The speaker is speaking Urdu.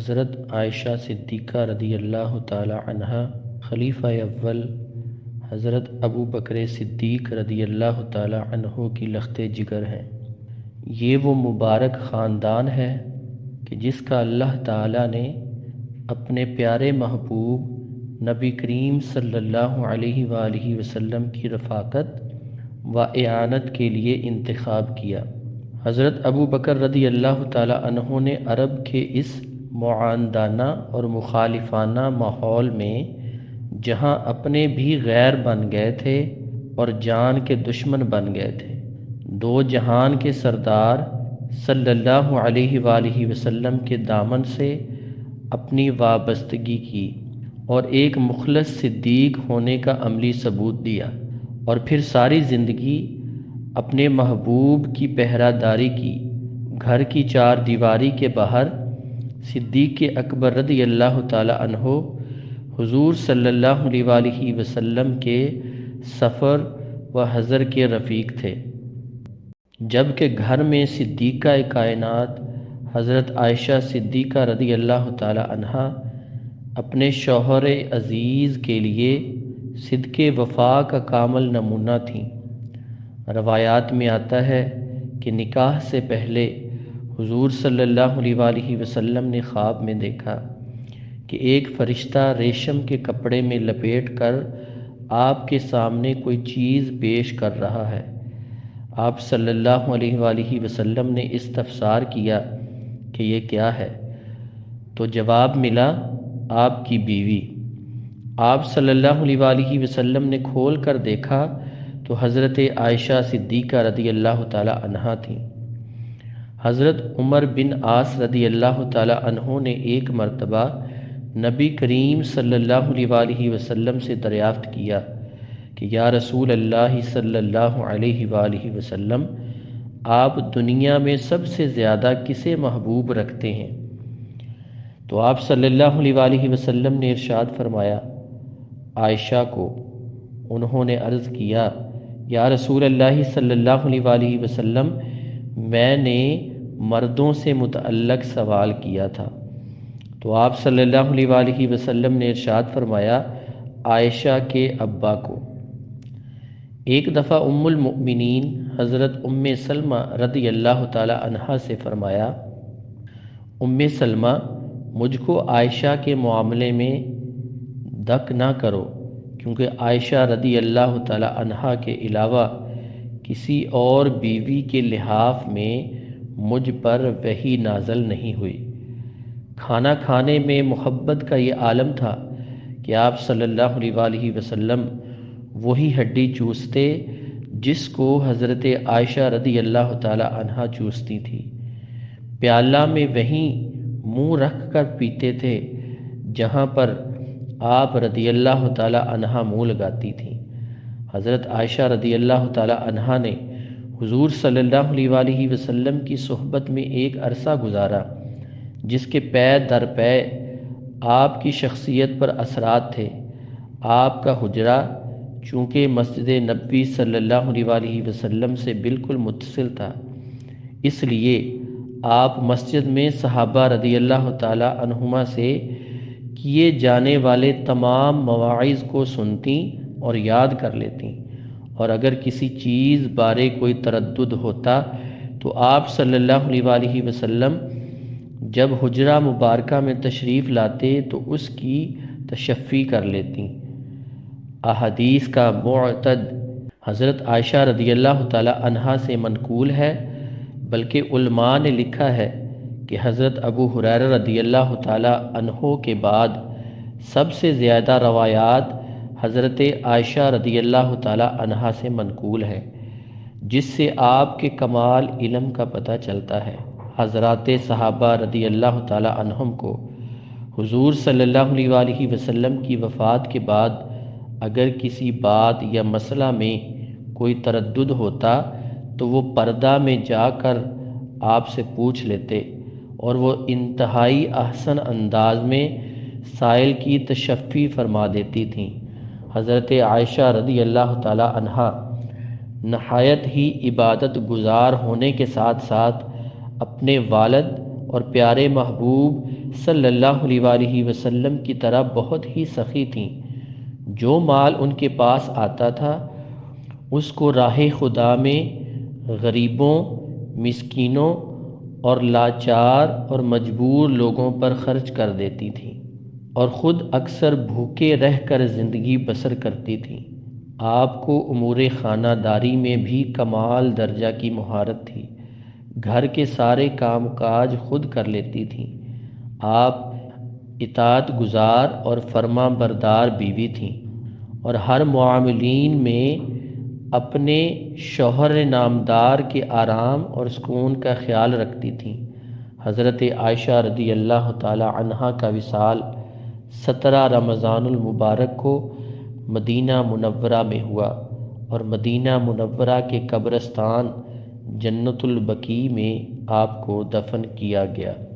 حضرت عائشہ صدیقہ رضی اللہ تعالی عنہا خلیفہ اول حضرت ابو بکر صدیق رضی اللہ تعالی عنہ کی لخت جگر ہیں۔ یہ وہ مبارک خاندان ہے کہ جس کا اللہ تعالی نے اپنے پیارے محبوب نبی کریم صلی اللہ علیہ وآلہ وسلم کی رفاقت و اعانت کے لیے انتخاب کیا۔ حضرت ابو بکر رضی اللہ تعالی عنہ نے عرب کے اس معاندانہ اور مخالفانہ ماحول میں جہاں اپنے بھی غیر بن گئے تھے اور جان کے دشمن بن گئے تھے، دو جہان کے سردار صلی اللہ علیہ وآلہ وسلم کے دامن سے اپنی وابستگی کی اور ایک مخلص صدیق ہونے کا عملی ثبوت دیا، اور پھر ساری زندگی اپنے محبوب کی پہرہ داری کی۔ گھر کی چار دیواری کے باہر صدیق اکبر رضی اللہ تعالی عنہ حضور صلی اللہ علیہ وآلہ وسلم کے سفر و حضر کے رفیق تھے، جبکہ گھر میں صدیقہ کائنات حضرت عائشہ صدیقہ رضی اللہ تعالی عنہا اپنے شوہر عزیز کے لیے صدق وفا کا کامل نمونہ تھیں۔ روایات میں آتا ہے کہ نکاح سے پہلے حضور صلی اللہ علیہ وآلہ وسلم نے خواب میں دیکھا کہ ایک فرشتہ ریشم کے کپڑے میں لپیٹ کر آپ کے سامنے کوئی چیز پیش کر رہا ہے۔ آپ صلی اللہ علیہ وآلہ وسلم نے استفسار کیا کہ یہ کیا ہے، تو جواب ملا آپ کی بیوی۔ آپ صلی اللہ علیہ وآلہ وسلم نے کھول کر دیکھا تو حضرت عائشہ صدیقہ رضی اللہ تعالی عنہا تھیں۔ حضرت عمر بن عاص رضی اللہ تعالی عنہ نے ایک مرتبہ نبی کریم صلی اللہ علیہ وآلہ وسلم سے دریافت کیا کہ یا رسول اللہ صلی اللہ علیہ وآلہ وسلم، آپ دنیا میں سب سے زیادہ کسے محبوب رکھتے ہیں؟ تو آپ صلی اللہ علیہ وآلہ وسلم نے ارشاد فرمایا عائشہ کو۔ انہوں نے عرض کیا یا رسول اللہ صلی اللہ علیہ وآلہ وسلم، میں نے مردوں سے متعلق سوال کیا تھا۔ تو آپ صلی اللہ علیہ وآلہ وسلم نے ارشاد فرمایا عائشہ کے ابا کو۔ ایک دفعہ ام المؤمنین حضرت ام سلمہ رضی اللہ تعالی عنہا سے فرمایا ام سلمہ، مجھ کو عائشہ کے معاملے میں دک نہ کرو، کیونکہ عائشہ رضی اللہ تعالی عنہا کے علاوہ کسی اور بیوی کے لحاف میں مجھ پر وحی نازل نہیں ہوئی۔ کھانا کھانے میں محبت کا یہ عالم تھا کہ آپ صلی اللہ علیہ وآلہ وسلم وہی ہڈی چوستے جس کو حضرت عائشہ رضی اللہ تعالی عنہا چوستی تھی۔ پیالہ میں وہیں منہ رکھ کر پیتے تھے جہاں پر آپ رضی اللہ تعالی عنہا منہ لگاتی تھیں۔ حضرت عائشہ رضی اللہ تعالی عنہا نے حضور صلی اللہ علیہ وآلہ وسلم کی صحبت میں ایک عرصہ گزارا، جس کے پے در پے آپ کی شخصیت پر اثرات تھے۔ آپ کا حجرہ چونکہ مسجد نبوی صلی اللہ علیہ وآلہ وسلم سے بالکل متصل تھا، اس لیے آپ مسجد میں صحابہ رضی اللہ تعالی عنہما سے کیے جانے والے تمام مواعظ کو سنتی اور یاد کر لیتی، اور اگر کسی چیز بارے کوئی تردد ہوتا تو آپ صلی اللہ علیہ وآلہ وسلم جب حجرہ مبارکہ میں تشریف لاتے تو اس کی تشفی کر لیتی۔ احادیث کا معتد حضرت عائشہ رضی اللہ تعالی عنہا سے منقول ہے، بلکہ علماء نے لکھا ہے کہ حضرت ابو ہریرہ رضی اللہ تعالی عنہ کے بعد سب سے زیادہ روایات حضرت عائشہ رضی اللہ تعالی عنہا سے منقول ہے، جس سے آپ کے کمال علم کا پتہ چلتا ہے۔ حضرات صحابہ رضی اللہ تعالی عنہم کو حضور صلی اللہ علیہ وآلہ وسلم کی وفات کے بعد اگر کسی بات یا مسئلہ میں کوئی تردد ہوتا تو وہ پردہ میں جا کر آپ سے پوچھ لیتے، اور وہ انتہائی احسن انداز میں سائل کی تشفی فرما دیتی تھیں۔ حضرت عائشہ رضی اللہ تعالی عنہا نہایت ہی عبادت گزار ہونے کے ساتھ ساتھ اپنے والد اور پیارے محبوب صلی اللہ علیہ وآلہ وسلم کی طرح بہت ہی سخی تھیں۔ جو مال ان کے پاس آتا تھا اس کو راہ خدا میں غریبوں، مسکینوں اور لاچار اور مجبور لوگوں پر خرچ کر دیتی تھیں، اور خود اکثر بھوکے رہ کر زندگی بسر کرتی تھیں۔ آپ کو امور خانہ داری میں بھی کمال درجہ کی مہارت تھی۔ گھر کے سارے کام کاج خود کر لیتی تھیں۔ آپ اطاعت گزار اور فرما بردار بیوی تھیں، اور ہر معاملین میں اپنے شوہر نامدار کے آرام اور سکون کا خیال رکھتی تھیں۔ حضرت عائشہ رضی اللہ تعالی عنہا کا وصال 17 رمضان المبارک کو مدینہ منورہ میں ہوا، اور مدینہ منورہ کے قبرستان جنت البقیع میں آپ کو دفن کیا گیا۔